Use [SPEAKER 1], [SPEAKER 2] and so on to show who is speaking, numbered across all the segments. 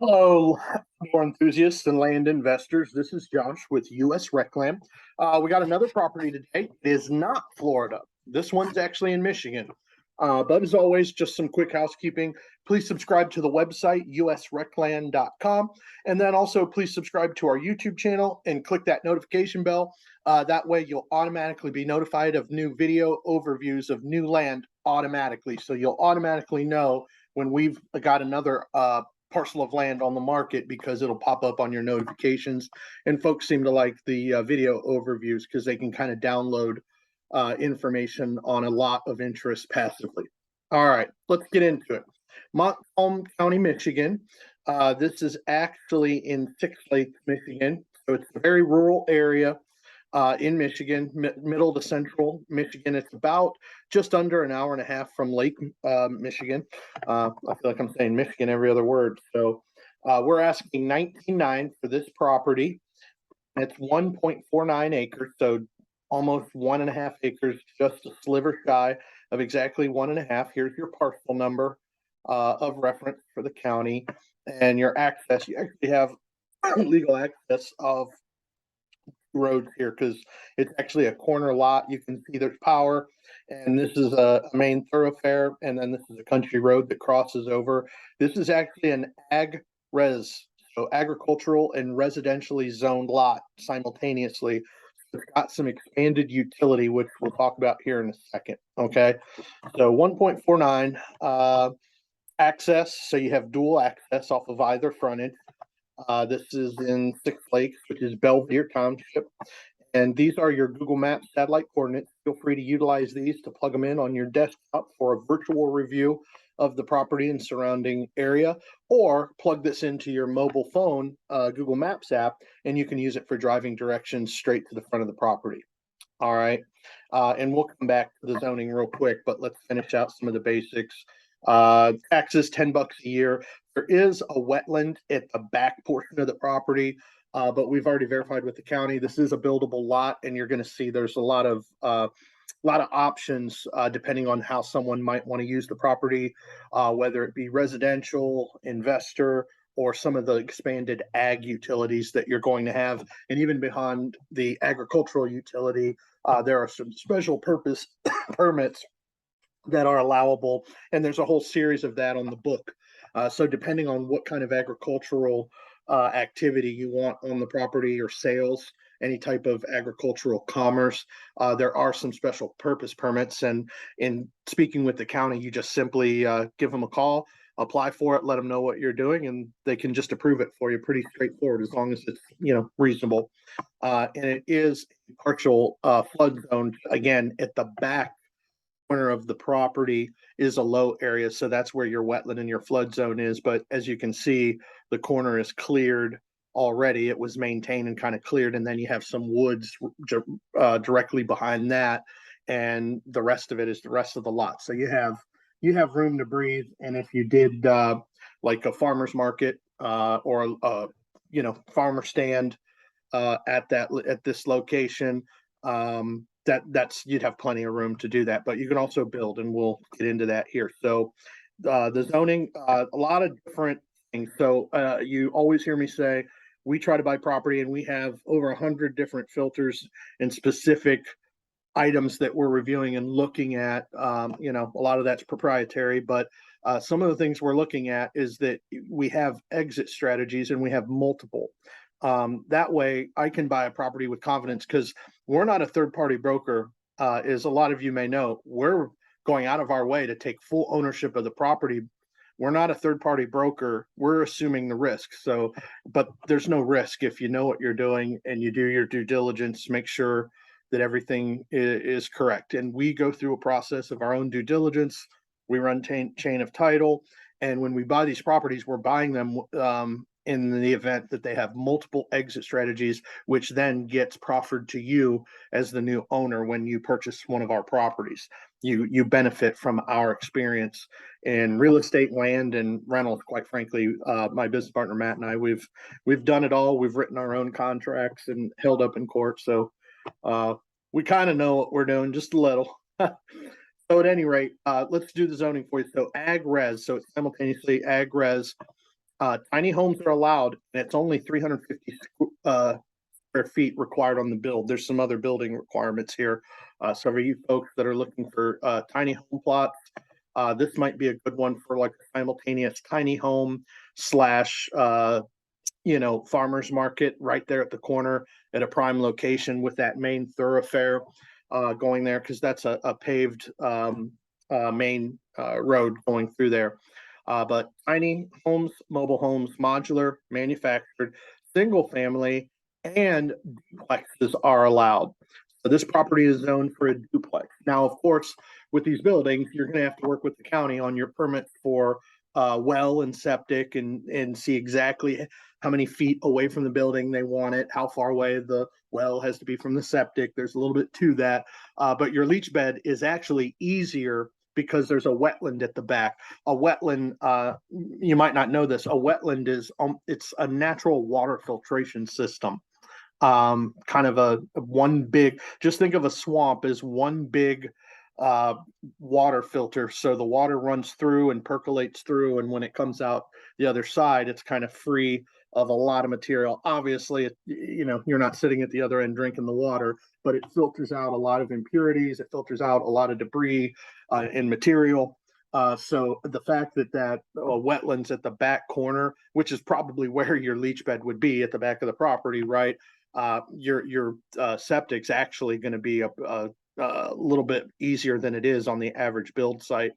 [SPEAKER 1] Hello, more enthusiasts and land investors. This is Josh with US Rec Land. We got another property today. It is not Florida. This one's actually in Michigan. But as always, just some quick housekeeping. Please subscribe to the website, usrecland.com. And then also please subscribe to our YouTube channel and click that notification bell. That way you'll automatically be notified of new video overviews of new land automatically. So you'll automatically know when we've got another parcel of land on the market because it'll pop up on your notifications. And folks seem to like the video overviews because they can kind of download information on a lot of interest passively. All right, let's get into it. Montcalm County, Michigan. This is actually in Six Lakes, Michigan. So it's a very rural area in Michigan, middle to central Michigan. It's about just under an hour and a half from Lake Michigan. I feel like I'm saying Michigan every other word. So we're asking $19.9 for this property. It's 1.49 acres, so almost 1.5 acres, just a sliver shy of exactly 1.5. Here's your parcel number of reference for the county and your access. You actually have legal access of roads here because it's actually a corner lot. You can see there's power, and this is a main thoroughfare, and then this is a country road that crosses over. This is actually an ag res, so agricultural and residentially zoned lot simultaneously. It's got some expanded utility, which we'll talk about here in a second. Okay, so 1.49 access, so you have dual access off of either frontage. This is in Six Lakes, which is Belvidere Township. And these are your Google Maps satellite coordinates. Feel free to utilize these to plug them in on your desktop for a virtual review of the property and surrounding area, or plug this into your mobile phone Google Maps app, and you can use it for driving directions straight to the front of the property. All right. And we'll come back to the zoning real quick, but let's finish out some of the basics. Taxes, $10 a year. There is a wetland at the back portion of the property, but we've already verified with the county. This is a buildable lot, and you're going to see there's a lot of options depending on how someone might want to use the property, whether it be residential, investor, or some of the expanded ag utilities that you're going to have. And even behind the agricultural utility, there are some special purpose permits that are allowable, and there's a whole series of that on the book. So depending on what kind of agricultural activity you want on the property or sales, any type of agricultural commerce, there are some special purpose permits. And in speaking with the county, you just simply give them a call, apply for it, let them know what you're doing, and they can just approve it for you. Pretty straightforward as long as it's reasonable. And it is a partial flood zone. Again, at the back corner of the property is a low area, so that's where your wetland and your flood zone is. But as you can see, the corner is cleared already. It was maintained and kind of cleared, and then you have some woods directly behind that, and the rest of it is the rest of the lot. So you have room to breathe. And if you did like a farmer's market or a farmer stand at this location, that's you'd have plenty of room to do that. But you can also build, and we'll get into that here. So the zoning, a lot of different things. So you always hear me say we try to buy property, and we have over 100 different filters and specific items that we're reviewing and looking at. A lot of that's proprietary, but some of the things we're looking at is that we have exit strategies, and we have multiple. That way I can buy a property with confidence, because we're not a third-party broker. As a lot of you may know, we're going out of our way to take full ownership of the property. We're not a third-party broker. We're assuming the risk. So, but there's no risk if you know what you're doing and you do your due diligence, make sure that everything is correct. And we go through a process of our own due diligence. We run chain of title. And when we buy these properties, we're buying them in the event that they have multiple exit strategies, which then gets proffered to you as the new owner. When you purchase one of our properties, you benefit from our experience in real estate, land, and rentals. Quite frankly, my business partner Matt and I, we've done it all. We've written our own contracts and held up in court, so we kind of know what we're doing, just a little. So at any rate, let's do the zoning for you. So ag res, so it's simultaneously ag res. Tiny homes are allowed, and it's only 350 square feet required on the build. There's some other building requirements here. So for you folks that are looking for tiny home plots, this might be a good one for like a simultaneous tiny home slash farmers market right there at the corner at a prime location with that main thoroughfare going there, because that's a paved main road going through there. But tiny homes, mobile homes, modular, manufactured, single family, and duplexes are allowed. So this property is zoned for a duplex. Now, of course, with these buildings, you're going to have to work with the county on your permit for well and septic, and see exactly how many feet away from the building they want it, how far away the well has to be from the septic. There's a little bit to that, but your leach bed is actually easier because there's a wetland at the back. A wetland, you might not know this, a wetland is it's a natural water filtration system. Kind of a one big, just think of a swamp as one big water filter. So the water runs through and percolates through, and when it comes out the other side, it's kind of free of a lot of material. Obviously, you're not sitting at the other end drinking the water, but it filters out a lot of impurities. It filters out a lot of debris and material. So the fact that wetlands at the back corner, which is probably where your leach bed would be, at the back of the property, right? Your septic's actually going to be a little bit easier than it is on the average build site,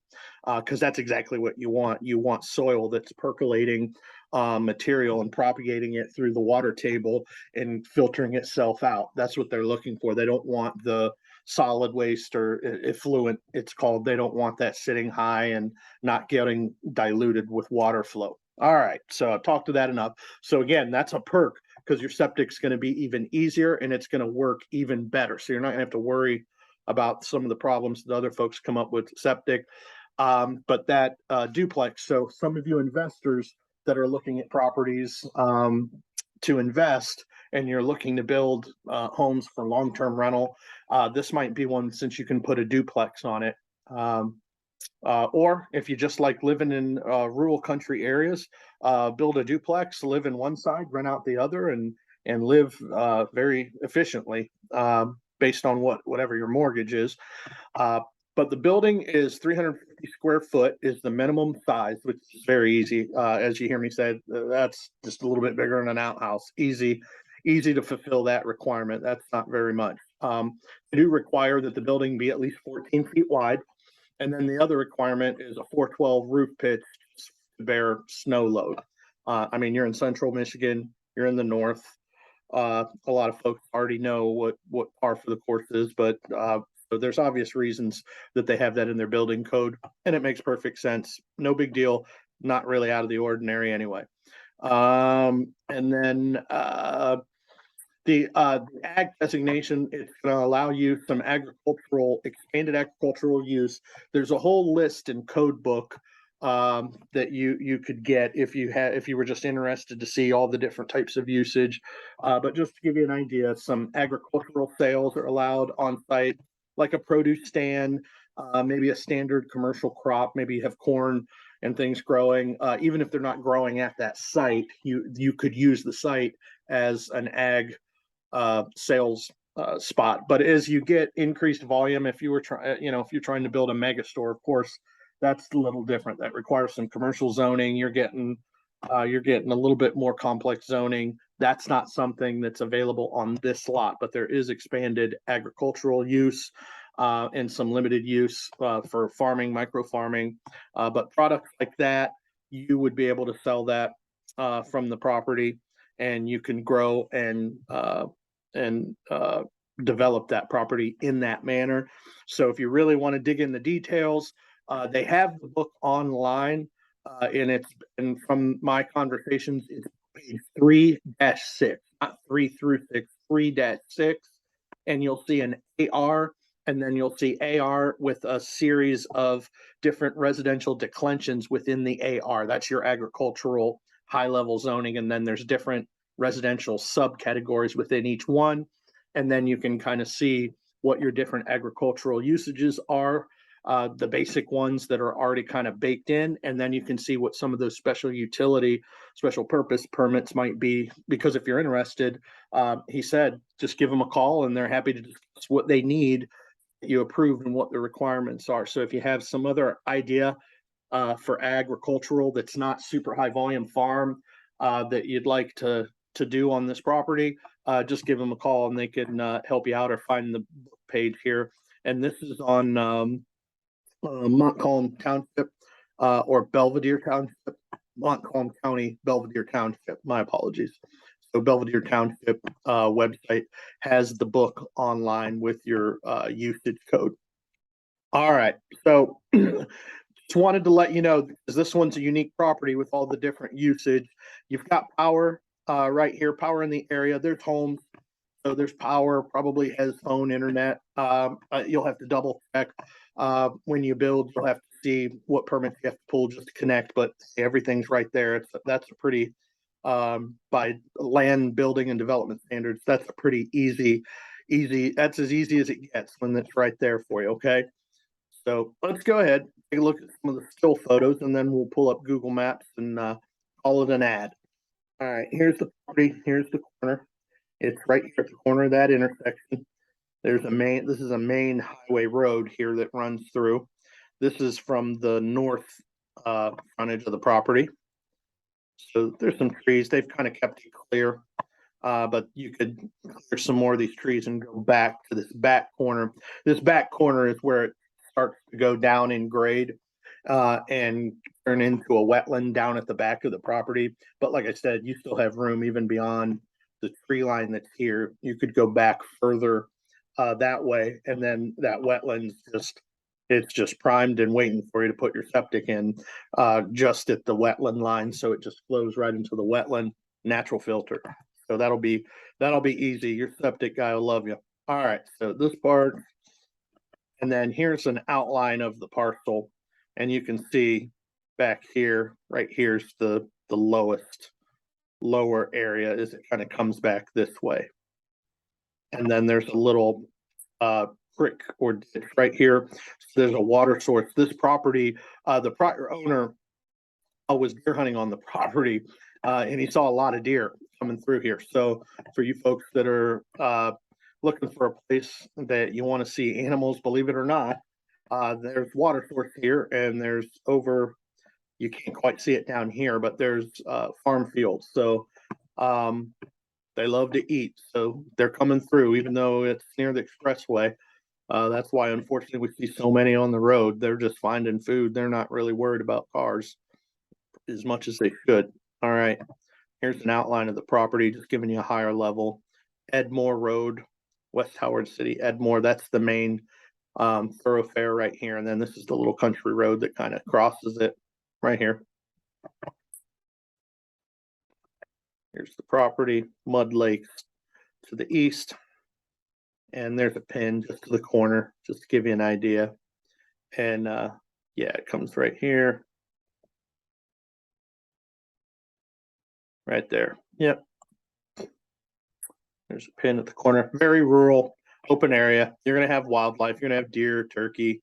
[SPEAKER 1] because that's exactly what you want. You want soil that's percolating material and propagating it through the water table and filtering itself out. That's what they're looking for. They don't want the solid waste, or effluent it's called. They don't want that sitting high and not getting diluted with water flow. All right, so I've talked to that enough. So again, that's a perk, because your septic's going to be even easier and it's going to work even better. So you're not going to have to worry about some of the problems that other folks come up with septic. But that duplex, so some of you investors that are looking at properties to invest, and you're looking to build homes for long-term rental, this might be one, since you can put a duplex on it. Or if you just like living in rural country areas, build a duplex, live in one side, rent out the other, and live very efficiently based on whatever your mortgage is. But the building is 350 square foot is the minimum size, which is very easy. As you hear me say, that's just a little bit bigger than an outhouse. Easy to fulfill that requirement. That's not very much. They do require that the building be at least 14 feet wide. And then the other requirement is a 412 roof pitch to bear snow load. I mean, you're in central Michigan, you're in the north. A lot of folks already know what par for the course is, but so there's obvious reasons that they have that in their building code, and it makes perfect sense. No big deal, not really out of the ordinary anyway. And then the ag designation, it's going to allow you some expanded agricultural use. There's a whole list in code book that you could get if you were just interested to see all the different types of usage. But just to give you an idea, some agricultural sales are allowed on site, like a produce stand, maybe a standard commercial crop. Maybe you have corn and things growing. Even if they're not growing at that site, you could use the site as an ag sales spot. But as you get increased volume, if you're trying to build a mega store, of course, that's a little different. That requires some commercial zoning. You're getting a little bit more complex zoning. That's not something that's available on this lot, but there is expanded agricultural use and some limited use for farming, micro farming. But products like that, you would be able to sell that from the property, and you can grow and develop that property in that manner. So if you really want to dig in the details, they have the book online, and from my conversations, it's page 3-6, not 3 through 6, 3-6, and you'll see an AR, and then you'll see AR with a series of different residential declensions within the AR. That's your agricultural high-level zoning, and then there's different residential subcategories within each one, and then you can kind of see what your different agricultural usages are. the basic ones that are already kind of baked in, and then you can see what some of those special purpose permits might be. Because if you're interested, he said, just give them a call and they're happy to discuss what they need, you approved, and what the requirements are. So if you have some other idea for agricultural that's not super high volume farm that you'd like to do on this property, just give them a call and they can help you out, or find the page here. And this is on Montcalm Township or Belvidere Township, Montcalm County, Belvidere Township. My apologies. So Belvidere Township website has the book online with your usage code. All right, so just wanted to let you know, because this one's a unique property with all the different usage. You've got power right here, power in the area. There's homes, so there's power, probably has phone, internet. You'll have to double check when you build. You'll have to see what permits you have to pull just to connect, but everything's right there. That's a pretty, by land building and development standards, that's a pretty easy, that's as easy as it gets when it's right there for you, okay? So let's go ahead, take a look at some of the still photos, and then we'll pull up Google Maps and call it an ad. All right, here's the property. Here's the corner. It's right here at the corner of that intersection. This is a main highway road here that runs through. This is from the north frontage of the property. So there's some trees. They've kind of kept it clear, but you could clear some more of these trees and go back to this back corner. This back corner is where it starts to go down in grade and turn into a wetland down at the back of the property. But like I said, you still have room even beyond the tree line that's here. You could go back further that way, and then that wetland's it's just primed and waiting for you to put your septic in just at the wetland line, so it just flows right into the wetland natural filter. So that'll be easy. Your septic guy will love you. All right, so this part. And then here's an outline of the parcel, and you can see back here, right here's the lower area as it kind of comes back this way. And then there's a little creek or ditch right here. So there's a water source. This property, the prior owner was deer hunting on the property, and he saw a lot of deer coming through here. So for you folks that are looking for a place that you want to see animals, believe it or not, there's water source here, and there's you can't quite see it down here, but there's farm fields. So they love to eat, so they're coming through, even though it's near the expressway. That's why, unfortunately, we see so many on the road. They're just finding food. They're not really worried about cars as much as they should. All right, here's an outline of the property, just giving you a higher level. Edmore Road, West Howard City, Edmore. That's the main thoroughfare right here. And then this is the little country road that kind of crosses it right here. Here's the property, Mud Lakes to the east. And there's a pin just to the corner, just to give you an idea. And yeah, it comes right here. Right there. Yep. There's a pin at the corner. Very rural, open area. You're going to have wildlife. You're going to have deer, turkey,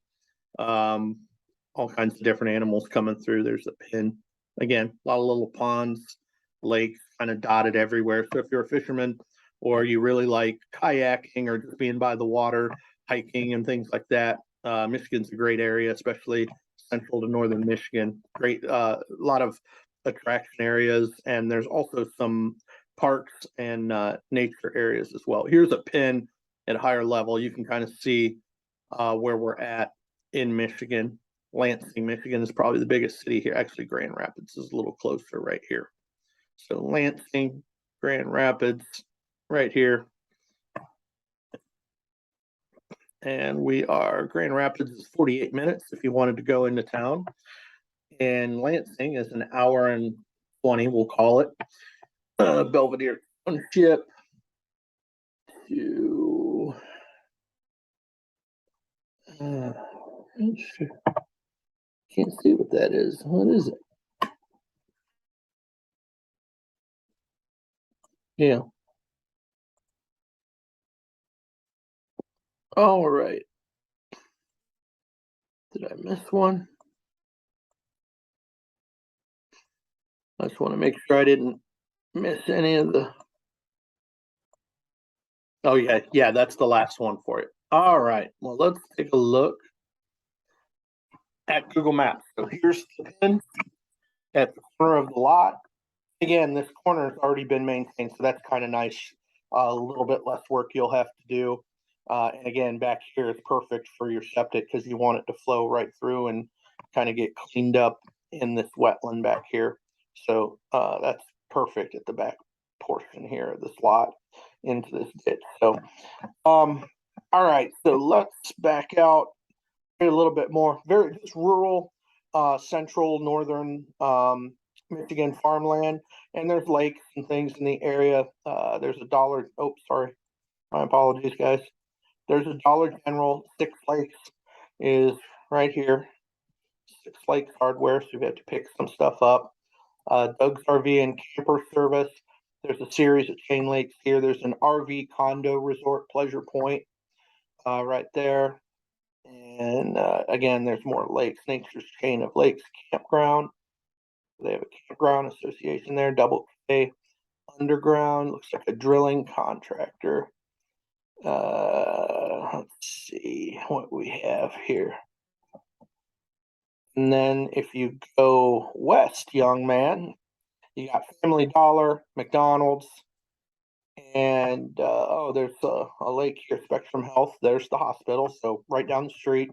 [SPEAKER 1] all kinds of different animals coming through. There's a pin. Again, a lot of little ponds, lakes kind of dotted everywhere. So if you're a fisherman, or you really like kayaking or just being by the water, hiking and things like that, Michigan's a great area, especially central to northern Michigan. Great, a lot of attraction areas, and there's also some parks and nature areas as well. Here's a pin at a higher level. You can kind of see where we're at in Michigan. Lansing, Michigan is probably the biggest city here. Actually, Grand Rapids is a little closer right here. So Lansing, Grand Rapids, right here. And Grand Rapids is 48 minutes if you wanted to go into town. And Lansing is an hour and 20, we'll call it. Belvidere Township to can't see what that is. What is it? Yeah. All right. Did I miss one? I just want to make sure I didn't miss any of the. Oh, yeah, that's the last one for you. All right, well, let's take a look at Google Maps. So here's the pin at the corner of the lot. Again, this corner has already been maintained, so that's kind of nice. A little bit less work you'll have to do. And again, back here is perfect for your septic because you want it to flow right through and kind of get cleaned up in this wetland back here. So that's perfect at the back portion here of this lot into this ditch. So, all right, so let's back out a little bit more. Very just rural, central northern Michigan farmland, and there's lakes and things in the area. There's a Dollar. Oh, sorry, my apologies, guys. There's a Dollar General. Six Lakes is right here. Six Lakes Hardware, so you have to pick some stuff up. Doug's RV and Camper Service. There's a series of chain lakes here. There's an RV condo resort, Pleasure Point, right there. And again, there's more lakes. Nature's Chain of Lakes Campground. They have a campground association there. Double K Underground. Looks like a drilling contractor. Let's see what we have here. And then if you go west, young man, you got Family Dollar, McDonald's, and oh, there's a lake here, Spectrum Health. There's the hospital, so right down the street.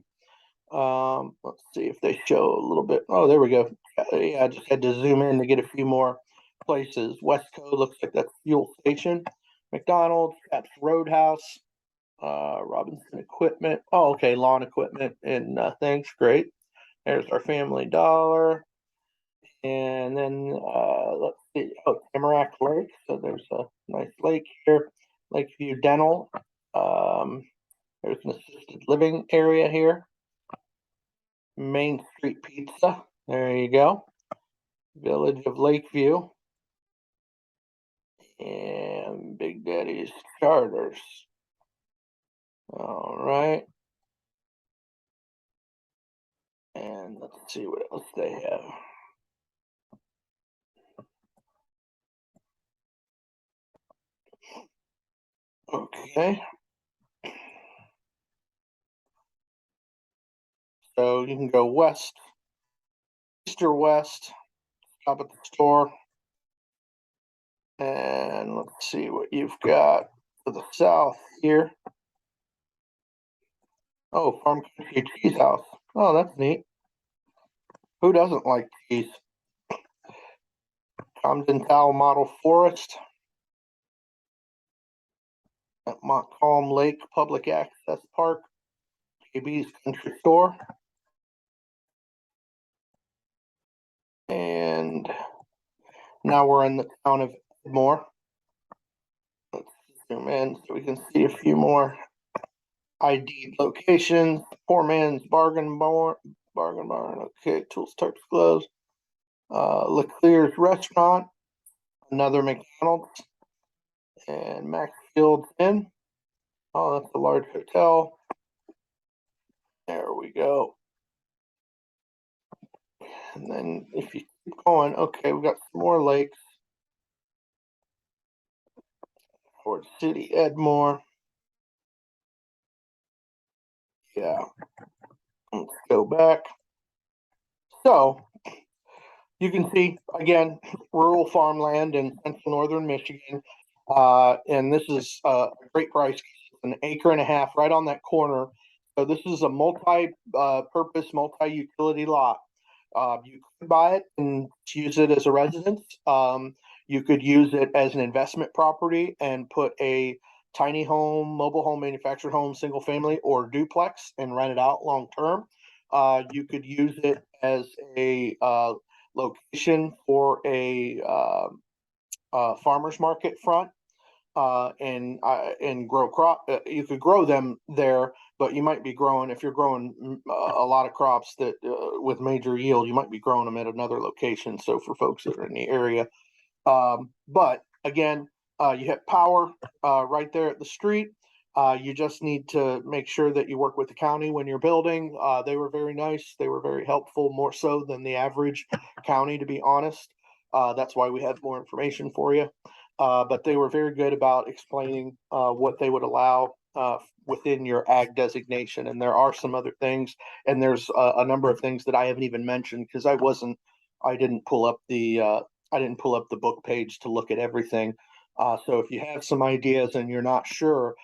[SPEAKER 1] Let's see if they show a little bit. Oh, there we go. Yeah, I just had to zoom in to get a few more places. Westco looks like that's fuel station. McDonald's, that's Roadhouse, Robinson Equipment. Oh, okay, lawn equipment and things. Great. There's our Family Dollar. And then let's see. Oh, Tamarack Lake. So there's a nice lake here. Lakeview Dental. There's an assisted living area here. Main Street Pizza. There you go. Village of Lakeview. And Big Daddy's Charters. All right. And let's see what else they have. Okay. So you can go west, east or west, stop at the store. And let's see what you've got to the south here. Oh, Farm Country Cheese House. Oh, that's neat. Who doesn't like cheese? Camden-Tal Model Forest at Montcalm Lake Public Access Park. JB's Country Store. And now we're in the town of Edmore. Let's zoom in so we can see a few more ID locations. Poor Man's Bargain Barn. Okay, Tools, Tarps, Gloves. Leclerc's Restaurant. Another McDonald's. And Maxfield's Inn. Oh, that's a large hotel. There we go. And then if you keep going, okay, we got some more lakes. Ford City, Edmore. Yeah. Let's go back. So you can see again rural farmland in central northern Michigan, and this is a great price, an acre and a half right on that corner. So this is a multi-purpose, multi-utility lot. You could buy it and use it as a residence. You could use it as an investment property and put a tiny home, mobile home, manufactured home, single family, or duplex and rent it out long term. You could use it as a location for a farmer's market front, and grow crop. You could grow them there, but you might be growing, if you're growing a lot of crops that with major yield, you might be growing them at another location. So for folks that are in the area, but again, you have power right there at the street. You just need to make sure that you work with the county when you're building. They were very nice. They were very helpful, more so than the average county, to be honest. That's why we had more information for you. But they were very good about explaining what they would allow within your ag designation. And there are some other things, and there's a number of things that I haven't even mentioned because I didn't pull up the book page to look at everything. So if you have some ideas and you're not sure,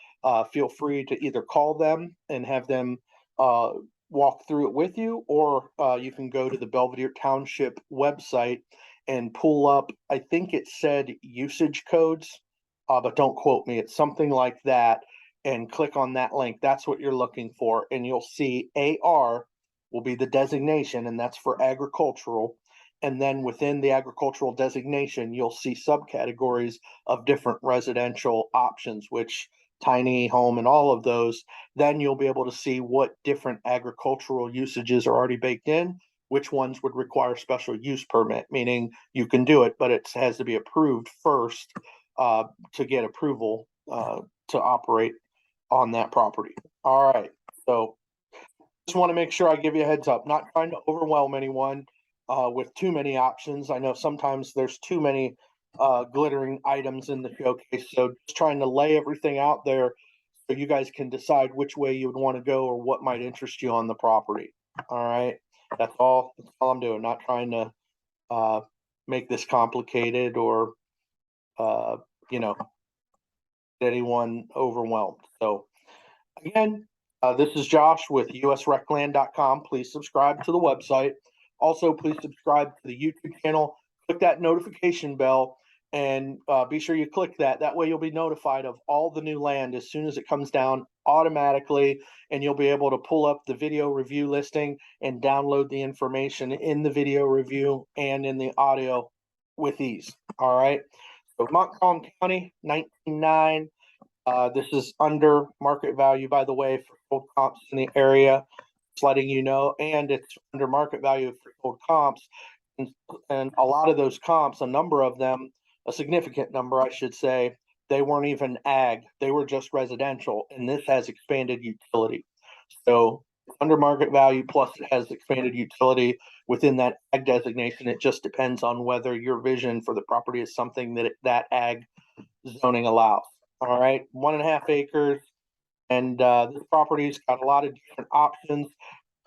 [SPEAKER 1] feel free to either call them and have them walk through it with you, or you can go to the Belvidere Township website and pull up, I think it said usage codes, but don't quote me. It's something like that. And click on that link. That's what you're looking for. And you'll see AR will be the designation, and that's for agricultural. And then within the agricultural designation, you'll see subcategories of different residential options, which tiny home and all of those. Then you'll be able to see what different agricultural usages are already baked in, which ones would require special use permit, meaning you can do it, but it has to be approved first to get approval to operate on that property. All right. So just want to make sure I give you a heads up, not trying to overwhelm anyone with too many options. I know sometimes there's too many glittering items in the showcase. So just trying to lay everything out there so you guys can decide which way you would want to go or what might interest you on the property. All right. That's all I'm doing. Not trying to make this complicated or get anyone overwhelmed. So again, this is Josh with usrecland.com. Please subscribe to the website. Also, please subscribe to the YouTube channel. Click that notification bell and be sure you click that. That way you'll be notified of all the new land as soon as it comes down automatically, and you'll be able to pull up the video review listing and download the information in the video review and in the audio with ease. All right. So Montcalm County, 19.9. This is under market value, by the way, for old comps in the area. Just letting you know, and it's under market value for old comps. And a lot of those comps, a number of them, a significant number, I should say, they weren't even ag. They were just residential, and this has expanded utility. So under market value, plus it has expanded utility within that ag designation. It just depends on whether your vision for the property is something that ag zoning allows. All right, 1.5 acres, and this property's got a lot of different options.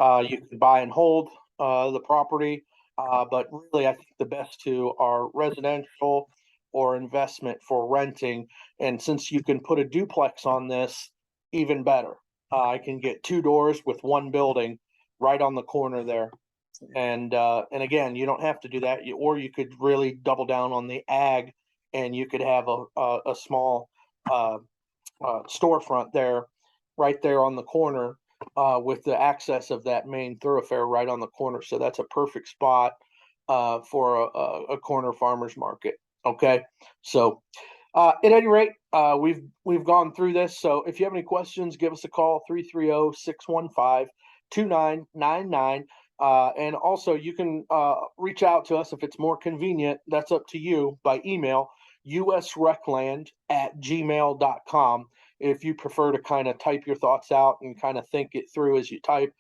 [SPEAKER 1] You can buy and hold the property, but really, I think the best two are residential or investment for renting. And since you can put a duplex on this, even better. I can get 2 doors with 1 building right on the corner there. And again, you don't have to do that, or you could really double down on the ag, and you could have a small storefront there, right there on the corner, with the access of that main thoroughfare right on the corner. So that's a perfect spot for a corner farmer's market. Okay, so at any rate, we've gone through this. So if you have any questions, give us a call, 330-615-2999. And also you can reach out to us if it's more convenient. That's up to you, by email, usrecland@gmail.com. If you prefer to kind of type your thoughts out and kind of think it through as you type,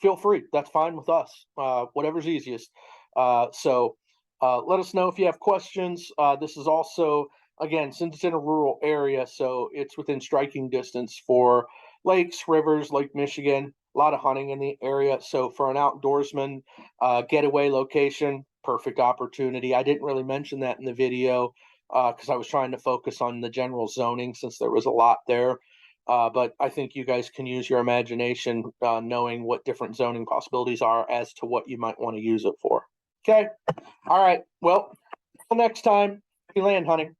[SPEAKER 1] feel free. That's fine with us. Whatever's easiest. So let us know if you have questions. This is also, again, since it's in a rural area, so it's within striking distance for lakes, rivers, Lake Michigan, a lot of hunting in the area. So for an outdoorsman getaway location, perfect opportunity. I didn't really mention that in the video because I was trying to focus on the general zoning since there was a lot there. But I think you guys can use your imagination knowing what different zoning possibilities are as to what you might want to use it for. Okay. All right. Well, until next time, happy land hunting.